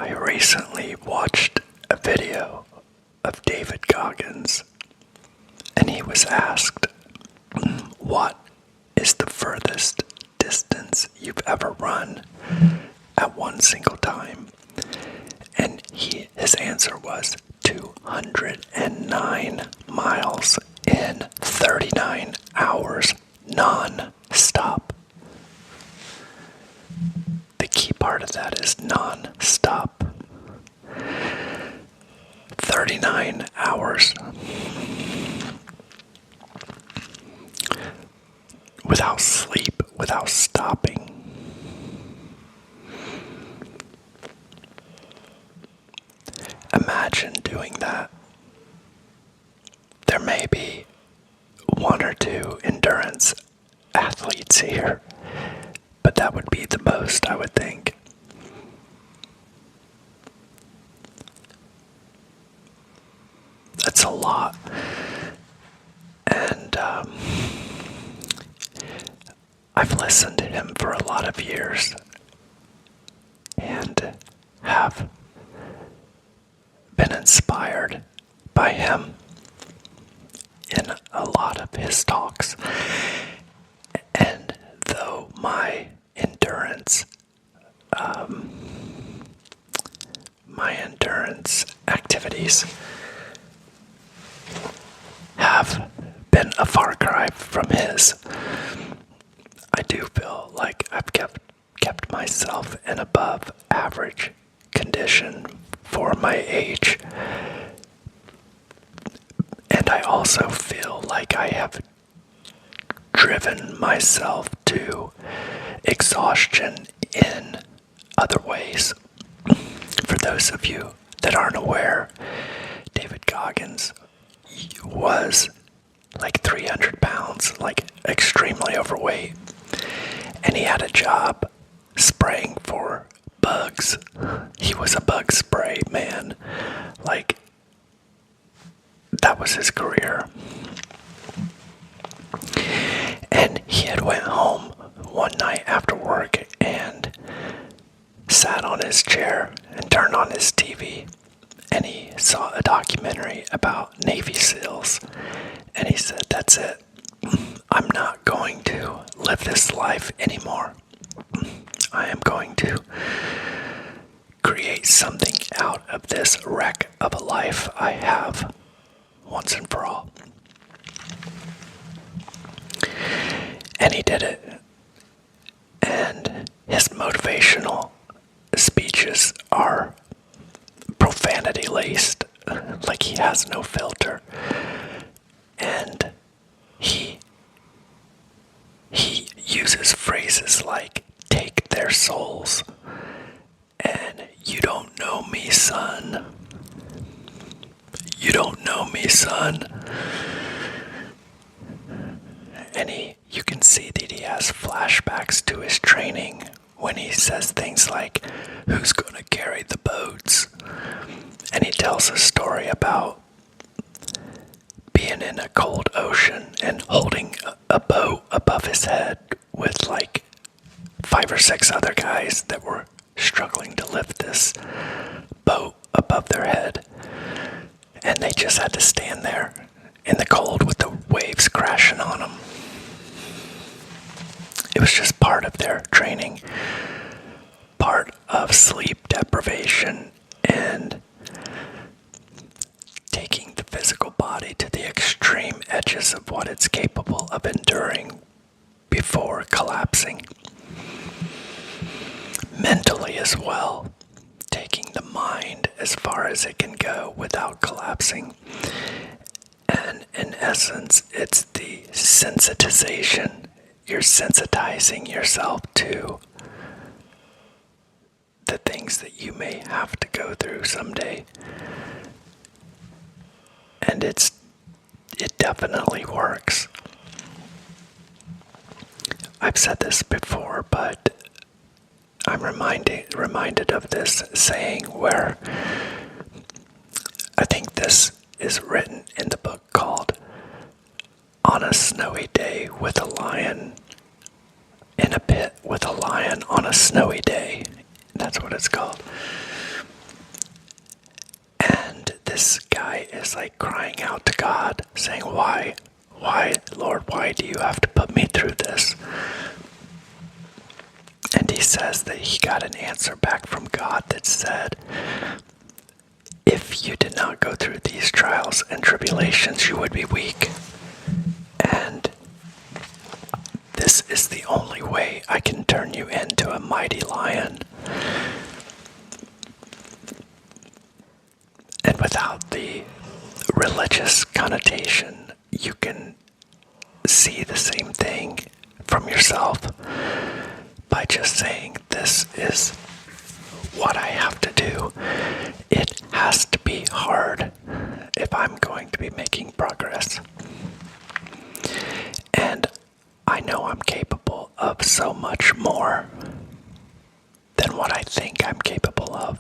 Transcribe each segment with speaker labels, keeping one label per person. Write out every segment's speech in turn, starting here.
Speaker 1: I recently watched a video of David Goggins, and he was asked, what is the furthest distance you've ever run at one single time? And his answer was 209 miles in 39 hours non-stop. The key part of that is non-stop. 39 hours without sleep, without stopping. Imagine doing that. There may be one or two endurance athletes here, but that would be the most, I would think. That's a lot. And I've listened to him for a lot of years and have been inspired by him in a lot of his talks. And though my endurance activities have been a far cry from his, I do feel like I've kept myself in above average condition for my age. And I also feel like I have driven myself to exhaustion in other ways. For those of you that aren't aware, David Goggins was like 300 pounds, like extremely overweight. And he had a job spraying for bugs. He was a bug spray man. Like, that was his career. And he had went home one night after work and sat on his chair and turned on his TV, and he saw a documentary about Navy SEALs, and he said, that's it. I'm not going to live this life anymore. I am going to create something out of this wreck of a life I have once and for all. And he did it. And his motivational speeches are profanity laced, like he has no filter. And he uses phrases like, take their souls, and you don't know me, son. You don't know me, son. And you can see that he has flashbacks to his training when he says things like, who's going to carry the boats? And he tells a story about being in a cold ocean and holding a boat above his head with like 5 or 6 other guys that were struggling to lift this boat above their head. And they just had to stand there in the cold with the waves crashing on them. It was just part of their training, part of sleep deprivation, and taking the physical body to the extreme edges of what it's capable of enduring before collapsing. Mentally as well, taking the mind as far as it can go without collapsing. And in essence, it's the sensitization. You're sensitizing yourself to the things that you may have to go through someday. And it definitely works. I've said this before, but I'm reminded of this saying where I think this is written in the book called On a Snowy Day with a Lion in a Pit with a Lion on a Snowy Day. That's what it's called. is like crying out to God, saying, why, Lord, why do you have to put me through this? And he says that he got an answer back from God that said, if you did not go through these trials and tribulations, you would be weak. And this is the only way I can turn you into a mighty lion. And without the religious connotation, you can see the same thing from yourself by just saying, this is what I have to do. It has to be hard if I'm going to be making progress. And I know I'm capable of so much more than what I think I'm capable of.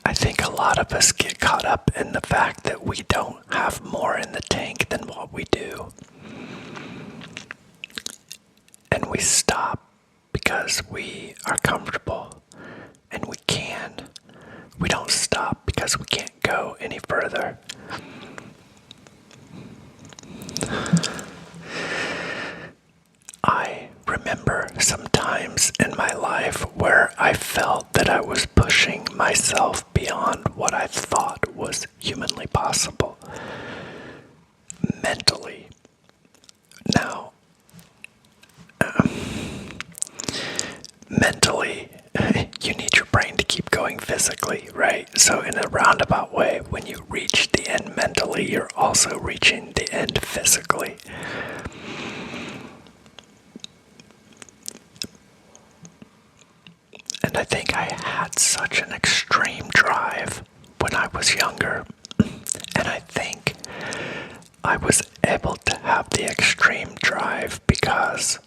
Speaker 1: I think a lot of us get caught up in the fact that we don't have more in the tank than what we do. And we stop because we are comfortable, and we can. We don't stop because we can't go any further. I remember some times in my life where I felt that I was pushing myself beyond what I thought was humanly possible. Mentally. Now, mentally, you need your brain to keep going physically, right? So in a roundabout way, when you reach the end mentally, you're also reaching the end physically. And I think I had such an extreme drive when I was younger. And I think I was able to have the extreme drive because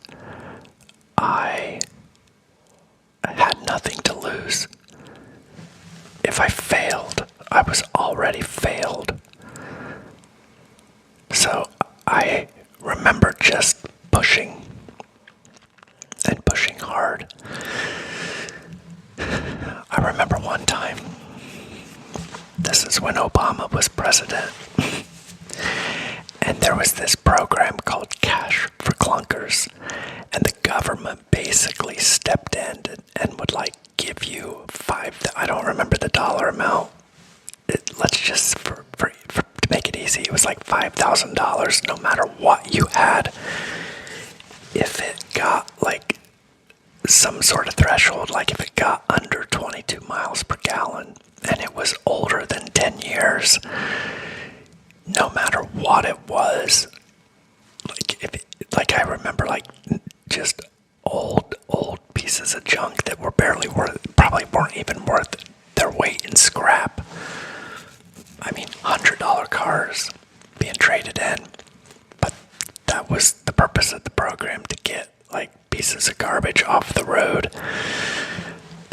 Speaker 1: I had nothing to lose. If I failed, I was already failed. So I remember just pushing and pushing hard. I remember one time, this is when Obama was president, and there was this program called Cash for Clunkers, and the government basically stepped in and would like give you I don't remember the dollar amount. Let's just, to make it easy, it was like $5,000 no matter what you had. If it got like some sort of threshold, like if it got under 22 miles per gallon and it was older than 10 years, no matter what it was, like I remember like just old pieces of junk that were probably weren't even worth their weight in scrap. I mean, $100 cars being traded in, but that was the purpose of the program, to get like pieces of garbage off the road.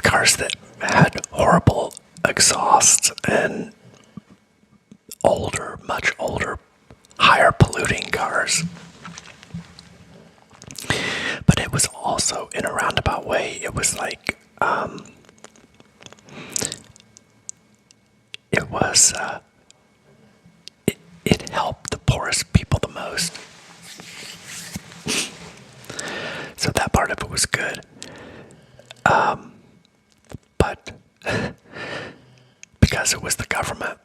Speaker 1: Cars that had horrible exhausts and much older, higher polluting cars. But it was also, in a roundabout way, it was like, it helped the poorest people the most. So that part of it was good. But because it was the government,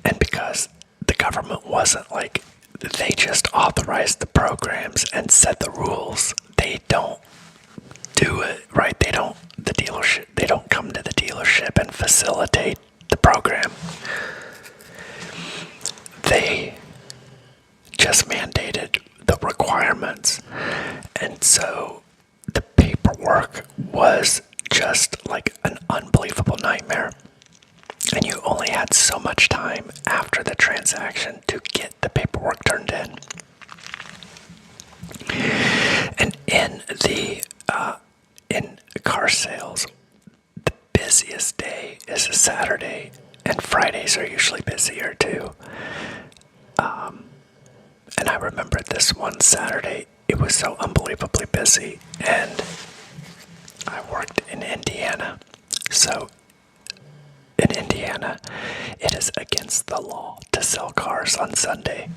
Speaker 1: and because the government wasn't like, they just authorized the programs and set the rules. They don't do it, right? They don't come to the dealership and facilitate the program. They just mandated the requirements. And so the paperwork was just like an unbelievable nightmare. And you only had so much time after the transaction to get the paperwork turned in. And in car sales, the busiest day is a Saturday, and Fridays are usually busier too. And I remember this one Saturday, it was so unbelievably busy, and I worked in Indiana. So in Indiana, it is against the law to sell cars on Sunday.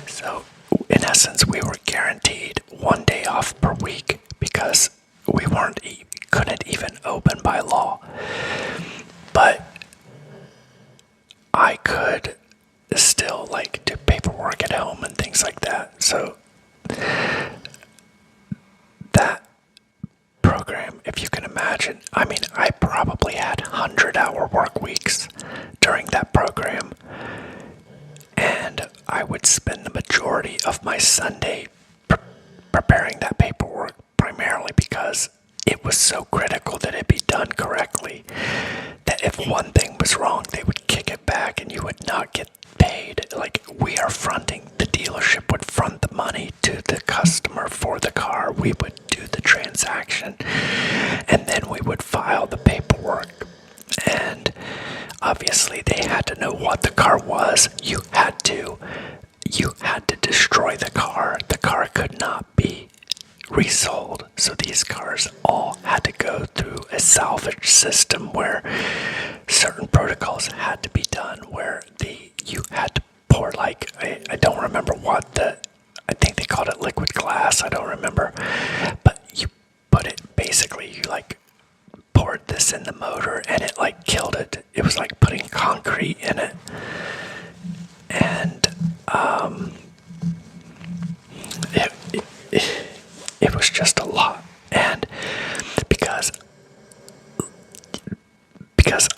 Speaker 1: So in essence, we were guaranteed 1 day off per week because we couldn't even open by law. But I could still like do paperwork at home and things like that. So that program, if you can imagine, I mean, I probably had 100-hour work weeks during that program. And I would spend the majority of my Sunday preparing that paperwork, primarily because it was so critical that it be done correctly, that if one thing was wrong, they would kick it back and you would not get paid. Like, we are fronting, the dealership would front the money to the customer for the car. We would do the transaction, and then we would file the paperwork. And obviously they had to know what the car was. You had to destroy the car. The car could not be resold. So these cars all had to go through a salvage system where certain protocols had to be done, where you had to pour, like, I don't remember I think they called it liquid glass. I don't remember. But you put it, basically, you like poured this in the motor and it like killed it. It was like putting concrete in it. And it was just a lot. And because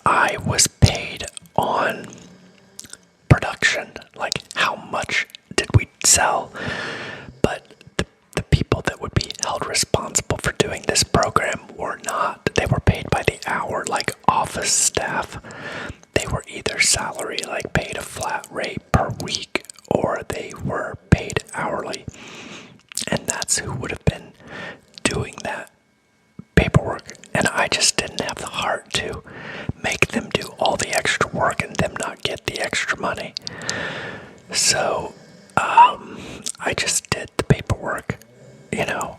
Speaker 1: I was paid on production, like how much did we sell, but the people that would be held responsible for doing this program were not. They were paid by the hour, like office staff. They were either salary, like paid a flat rate per week, or they were paid hourly. And that's who would have been doing that paperwork. And I just didn't have the heart to make them do all the extra work and them not get the extra money. So I just did the paperwork, you know.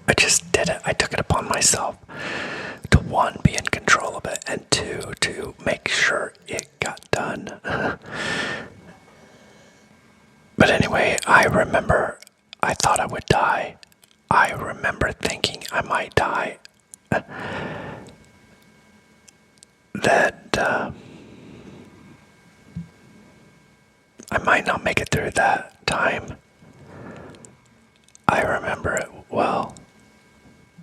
Speaker 1: I just did it. I took it upon myself to, one, be in control of it, and two, to make sure it got done. But anyway, I remember I thought I would die. I remember thinking I might die. That I might not make it through that time. I remember it well.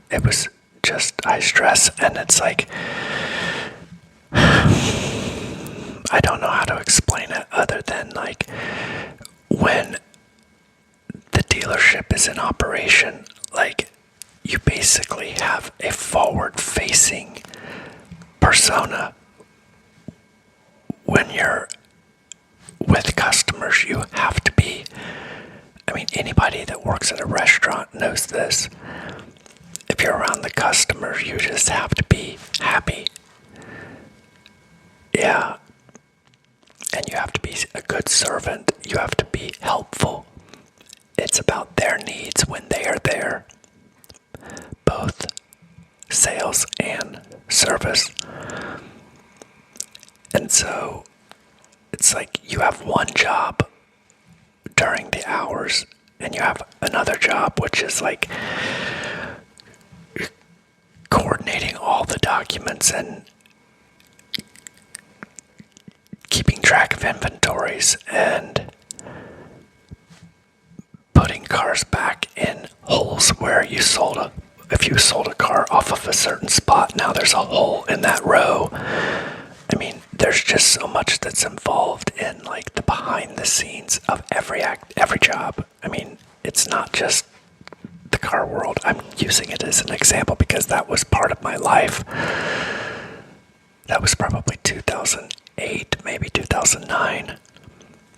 Speaker 1: It was just high stress, and it's like, I don't know how to explain it other than like when the dealership is in operation, like you basically have a forward-facing persona. When you're with customers, you have to be, I mean, anybody that works at a restaurant knows this. If you're around the customers, you just have to be happy. Yeah. And you have to be a good servant. You have to be helpful. It's about their needs when they are there. Both sales and service. And so it's like you have one job during the hours, and you have another job which is like coordinating all the documents and keeping track of inventories and putting cars back in holes where you if you sold a car off of a certain spot, now there's a hole in that row. I mean, there's just so much that's involved in like the behind the scenes of every job. I mean, it's not just the car world. I'm using it as an example because that was part of my life. That was probably 2008, maybe 2009.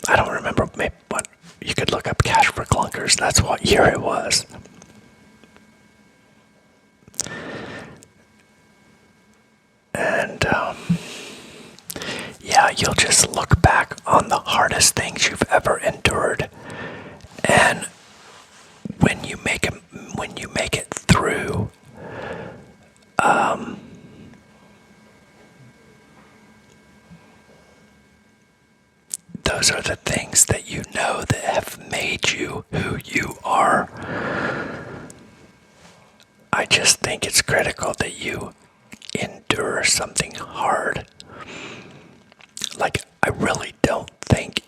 Speaker 1: I don't remember. Maybe what, you could look up Cash for Clunkers. That's what year it was. And yeah, you'll just look back on the hardest things you've ever endured, and when you make know that have made you who you are. I just think it's critical that you endure something hard. Like, I really don't think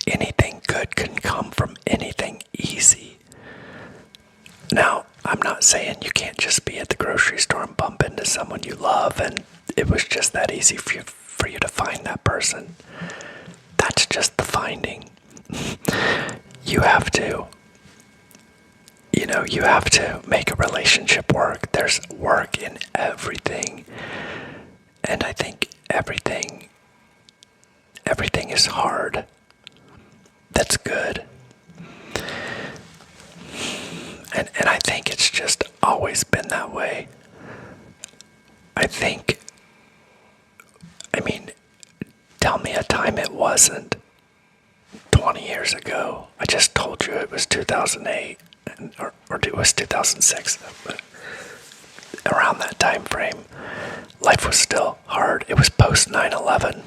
Speaker 1: anything good can come from anything easy. Now, I'm not saying you can't just be at the grocery store and bump into someone you love and it was just that easy for you to find that person. That's just the finding. You have to, you have to make a relationship work. There's work in everything. And I think everything is hard. That's good. And I think it's just always been that way. Tell me a time it wasn't. 20 years ago. I just told you it was 2008, or it was 2006. But around that time frame, life was still hard. It was post 9/11.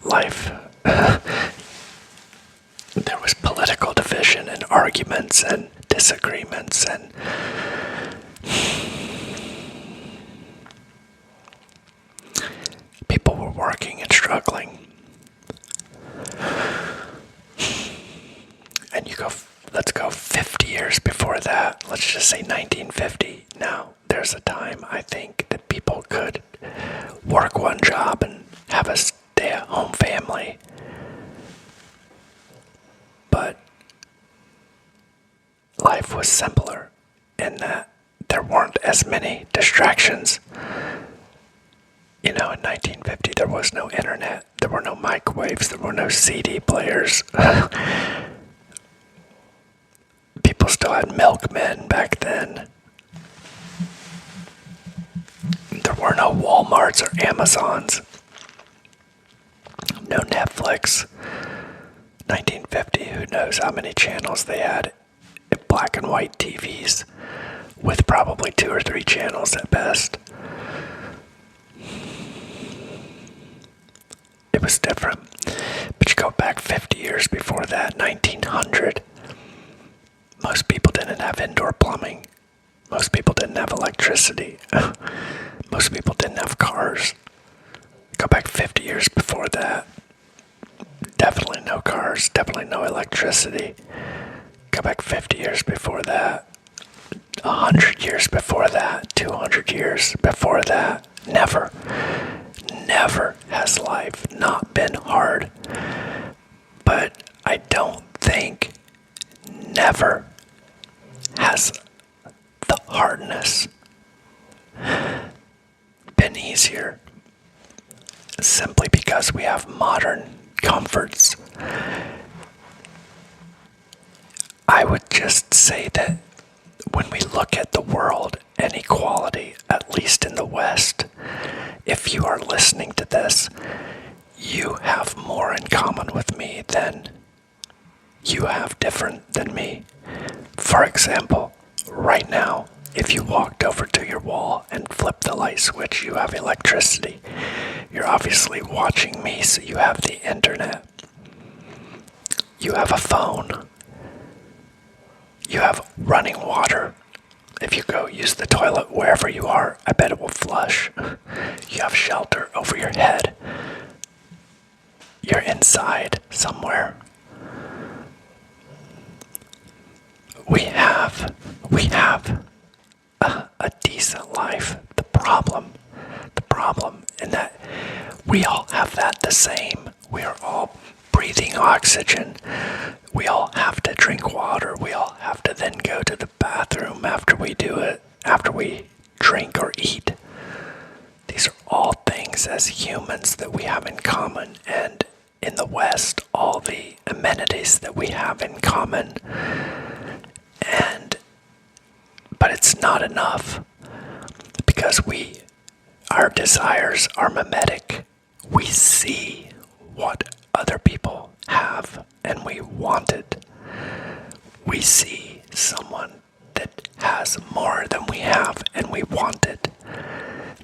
Speaker 1: Life. There was political division and arguments and disagreements and people were working and struggling. And let's go 50 years before that. Let's just say 1950. Now, there's a time I think that people could work one job and have a stay-at-home family. But life was simpler in that there weren't as many distractions. In 1950, there was no internet, there were no microwaves, there were no CD players. People still had milkmen back then. There were no Walmarts or Amazons. No Netflix. 1950, who knows how many channels they had. Black and white TVs with probably 2 or 3 channels at best. It was different. But you go back 50 years before that, 1900. Most people didn't have indoor plumbing. Most people didn't have electricity. Most people didn't have cars. Go back 50 years before that. Definitely no cars, definitely no electricity. Go back 50 years before that. 100 years before that. 200 years before that. Never has life not been hard. But I don't think never has the hardness been easier. Simply because we have modern comforts. I would just say that when we look at the world and equality, at least in the West, if you are listening to this, you have more in common with me than you have different than me. For example, right now, if you walked over to your wall and flipped the light switch, you have electricity. You're obviously watching me, so you have the internet. You have a phone. You have running water. If you go use the toilet wherever you are, I bet it will flush. You have shelter over your head. You're inside somewhere. We have a decent life. The problem in that we all have that the same. We are all breathing oxygen. We all have to drink water. We all have to then go to the bathroom after we do it, after we drink or eat. These are all things as humans that we have in common, and in the West, all the amenities that we have in common. But it's not enough, because our desires are mimetic. We see what other people have and we want it. We see someone that has more than we have and we want it.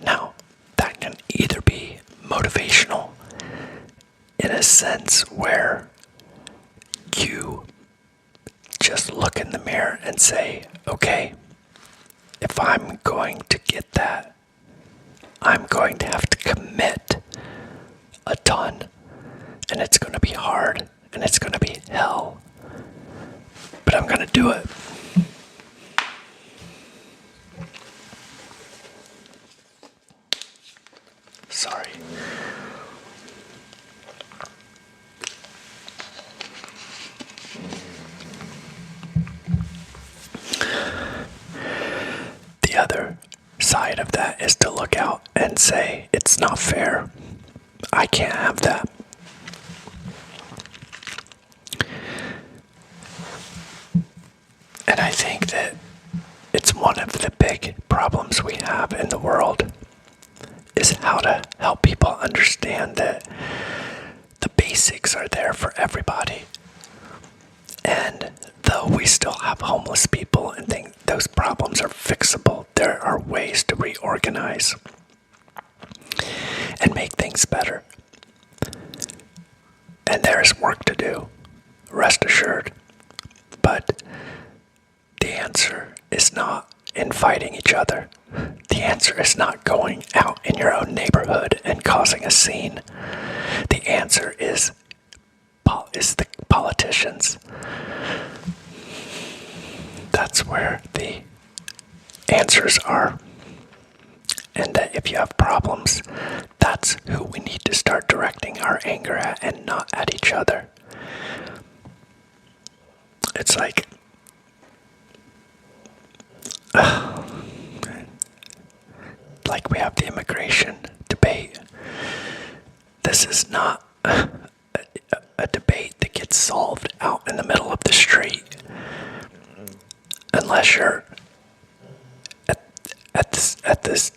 Speaker 1: Now, that can either be motivational in a sense where you just look in the mirror and say, okay, if I'm going to get that, I'm going to have to commit a ton, and it's going to be hard, and it's going to be hell, but I'm going to do it. Sorry. The other side of that is to look out and say, it's not fair. I can't have that. And I think that it's one of the big problems we have in the world is how to help people understand that the basics are there for everybody. And though we still have homeless people and think those problems are fixable, there are ways to reorganize and make things better. And there is work to do, rest assured. But the answer is not in fighting each other. The answer is not going out in your own neighborhood and causing a scene. The answer is the politicians. That's where the answers are. And that if you have problems, that's who we need to start directing our anger at and not at each other. It's like, we have the immigration debate. This is not a debate that gets solved out in the middle of the street unless you're at the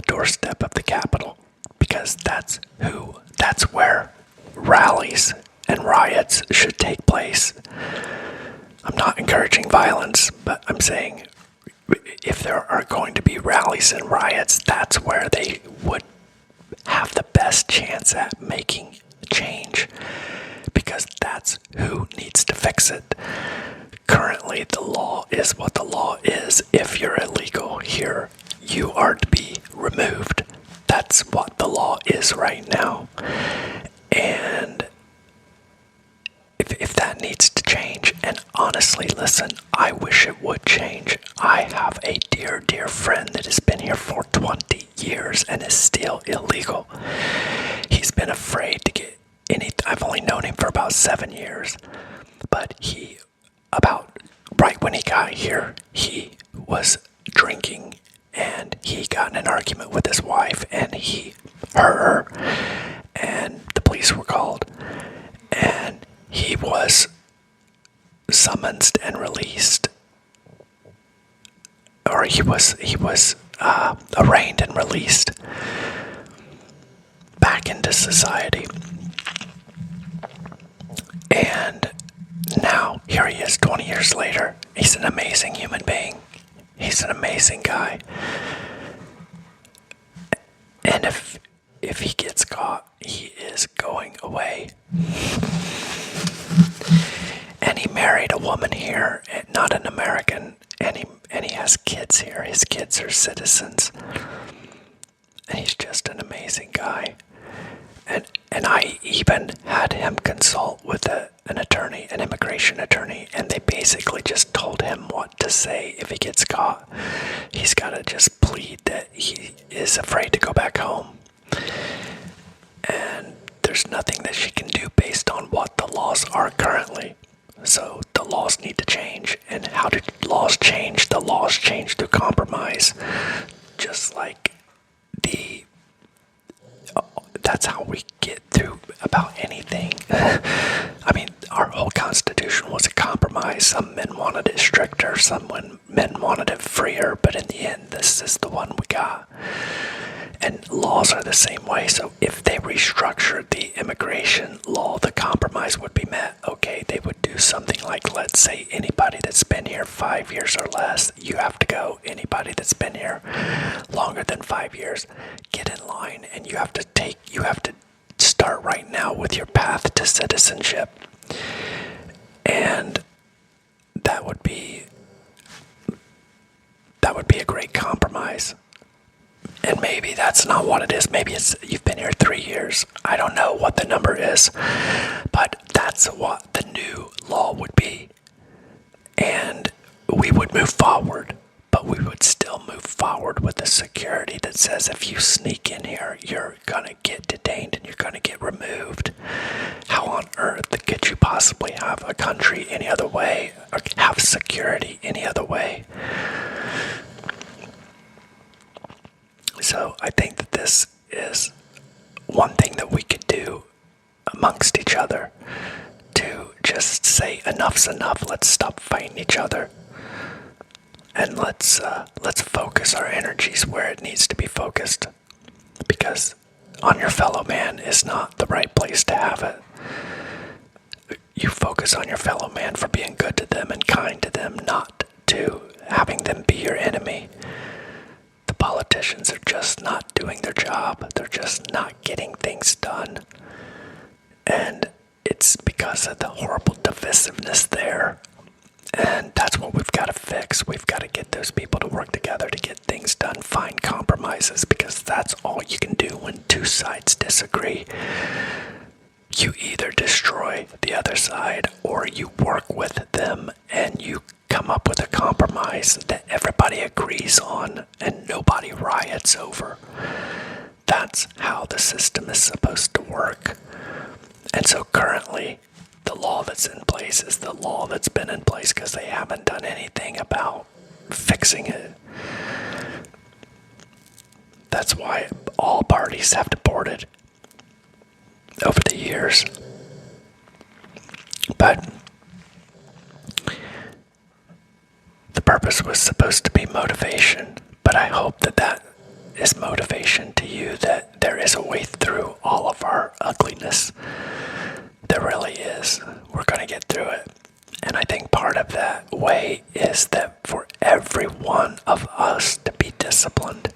Speaker 1: doorstep of the Capitol, because that's where rallies and riots should take place. I'm not encouraging violence, but I'm saying if there are going to be rallies and riots, that's where they would have the best chance at making change, because that's who needs to fix it. Currently, the law is what the law is. If you're illegal here, you are to be removed. That's what the law is right now. And if that needs to change, and honestly, listen, I wish it would change. I have a dear, dear friend that has been here for 20 years and is still illegal. He's been afraid to get I've only known him for about 7 years, but right when he got here, he was drinking and he got in an argument with his wife and he hurt her, and the police were called, and he was summoned and released, or he was arraigned and released back into society. And now, here he is 20 years later. He's an amazing human being. He's an amazing guy. And if he gets caught, he is going away. And he married a woman here, not an American, and he has kids here. His kids are citizens. And he's just an amazing guy. And I even had him consult with an attorney, an immigration attorney, and they basically just told him what to say if he gets caught. He's got to just plead that he is afraid to go back home. And there's nothing that she can do based on what the laws are currently. So the laws need to change. And how do laws change? The laws change through compromise. Just like that's how we get through about anything. I mean, our whole Constitution was a compromise. Some men wanted it stricter, some men wanted it freer, but in the end, this is the one we got. And laws are the same way. So if they restructured the immigration law, the compromise would be met. Okay, they would do something like, let's say anybody that's been here 5 years or less, you have to go. Anybody that's been here longer than 5 years, get in line, and you have to start right now with your path to citizenship. And that would be a great compromise. And maybe that's not what it is. Maybe it's you've been here 3 years. I don't know what the number is, but that's what the new law would be. And we would move forward, but we would still move forward with the security that says if you sneak in here, you're gonna get detained and you're gonna get removed. How on earth could you possibly have a country any other way, or have security any other way? So I think that this is one thing that we could do amongst each other to just say enough's enough. Let's stop fighting each other, and let's focus our energies where it needs to be focused. Because on your fellow man is not the right place to have it. You focus on your fellow man for being good to them and kind to them, not to having them be your enemy. The politicians are just not doing their job. They're just not getting things done. And it's because of the horrible divisiveness there. And that's what we've got to fix. We've got to get those people to work together to get things done, find compromises, because that's all you can do when two sides disagree. You either destroy the other side or you work with them and you come up with a compromise that everybody agrees on and nobody riots over. That's how the system is supposed to work. And so currently, the law that's in place is the law that's been in place because they haven't done anything about fixing it. That's why all parties have deported over the years. But the purpose was supposed to be motivation, but I hope that that is motivation to you, that there is a way through all of our ugliness. There really is. We're going to get through it. And I think part of that way is that for every one of us to be disciplined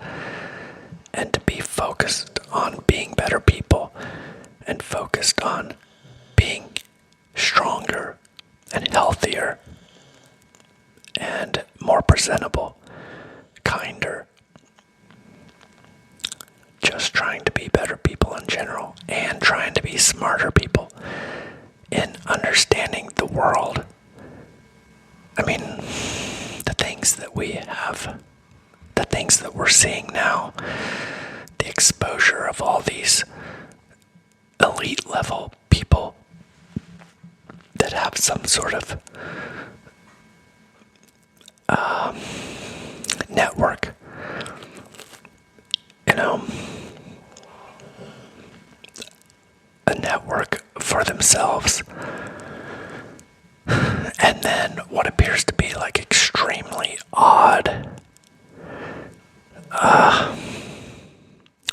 Speaker 1: and to be focused on being better people and focused on being stronger and healthier and more presentable, kinder, just trying to be better people in general and trying to be smarter people in understanding the world. I mean, the things that we have, the things that we're seeing now, the exposure of all these elite level people that have some sort of network, a network for themselves, and then what appears to be like extremely odd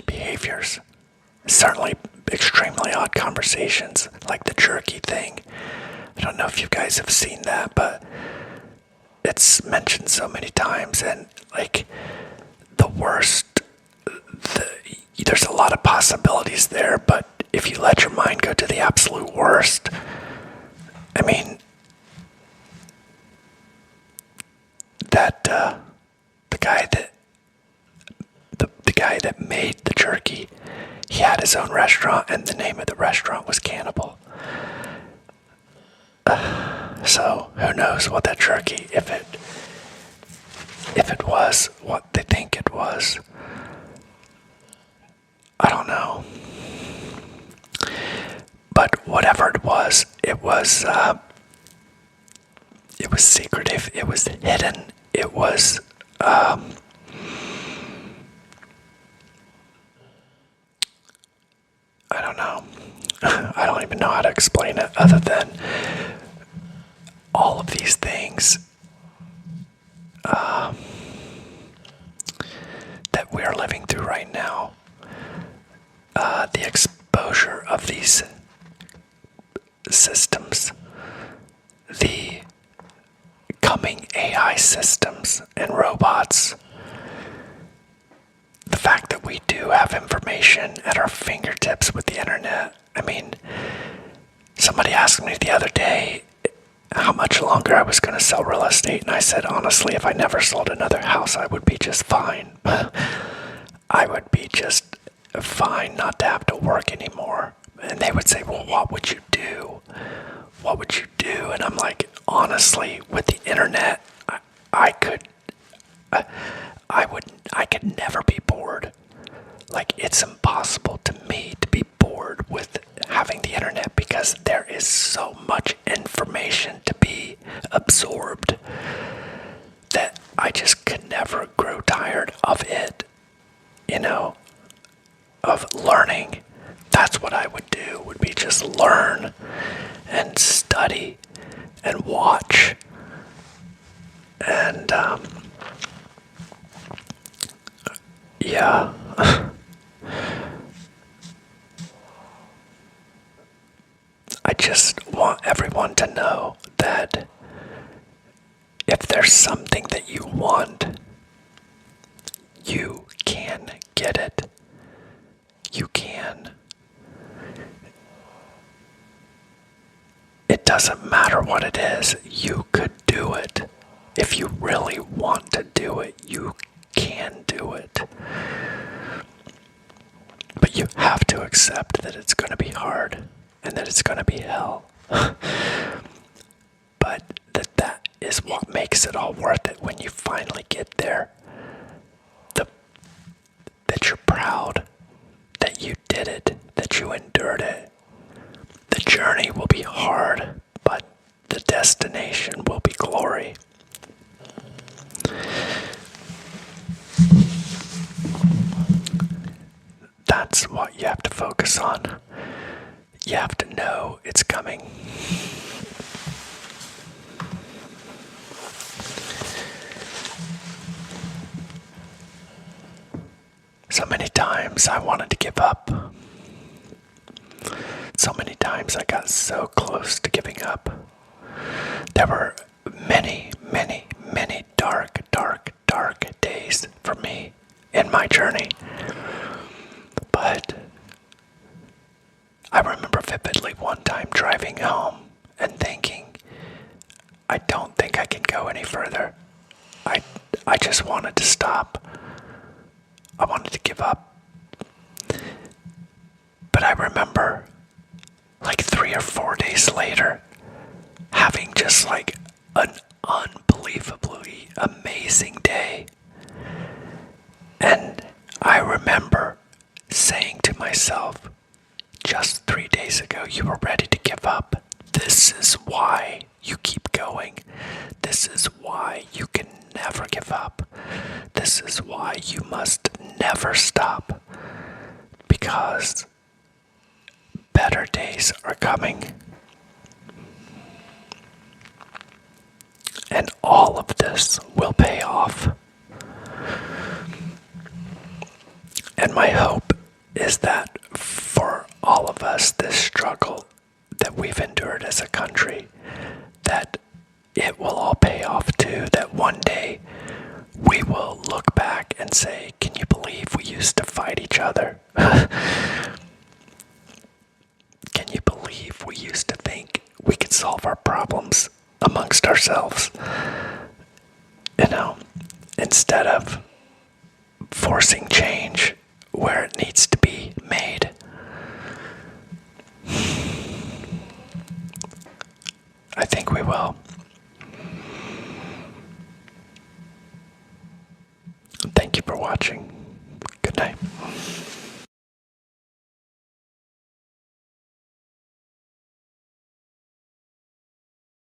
Speaker 1: behaviors, certainly extremely odd conversations, like the jerky thing. I don't know if you guys have seen that, but it's mentioned so many times, and like the worst, there's a lot of possibilities there, but if you let your mind go to the absolute worst, I mean, that the guy that made the jerky, he had his own restaurant, and the name of the restaurant was Cannibal. So who knows what that jerky, if it was what they think it was, I don't know. But whatever it was secretive, it was hidden, it was I don't know. I don't even know how to explain it other than all of these things that we're living through right now. The exposure of these systems, the coming AI systems and robots, the fact that we do have information at our fingertips with the internet. I mean, somebody asked me the other day how much longer I was going to sell real estate, and I said, honestly, if I never sold another house, I would be just fine. I would be just fine not to have to work anymore. And they would say, well, what would you do? What would you do? And I'm like, honestly, with the internet, I could never be bored. Like, it's impossible to me to be bored with having the internet because there is so much information to be absorbed that I just could never grow tired of it, of learning. That's what I would do, would be just learn and study and watch. And, yeah. I just want everyone to know that if there's something that you want, you can get it. You can. It doesn't matter what it is, you could do it. If you really want to do it, you can do it. But you have to accept that it's going to be hard and that it's going to be hell. But that is what makes it all worth it when you finally get there. That you're proud that you did it, that you endured it. The journey will be hard, but the destination will be glory. That's what you have to focus on. You have to know it's coming. So many times I wanted to give up. So many times I got so close to giving up. There were many, many, many dark days for me in my journey. But I remember vividly one time driving home and thinking, I don't think I can go any further. I just wanted to stop. I wanted to give up. But I remember, like 3 or 4 days later, having just like an unbelievably amazing day. And I remember saying to myself, just 3 days ago you were ready to give up. This is why you keep going. This is why you can never give up. This is why you must never stop. Because better days are coming. And all of this will pay off. And my hope is that for all of us, this struggle that we've endured as a country, that it will all pay off too, that one day we will look back and say, can you believe we used to fight each other? Can you believe we used to think we could solve our problems amongst ourselves? Instead of forcing change where it needs to be made. I think we will. Thank you for watching. Good night.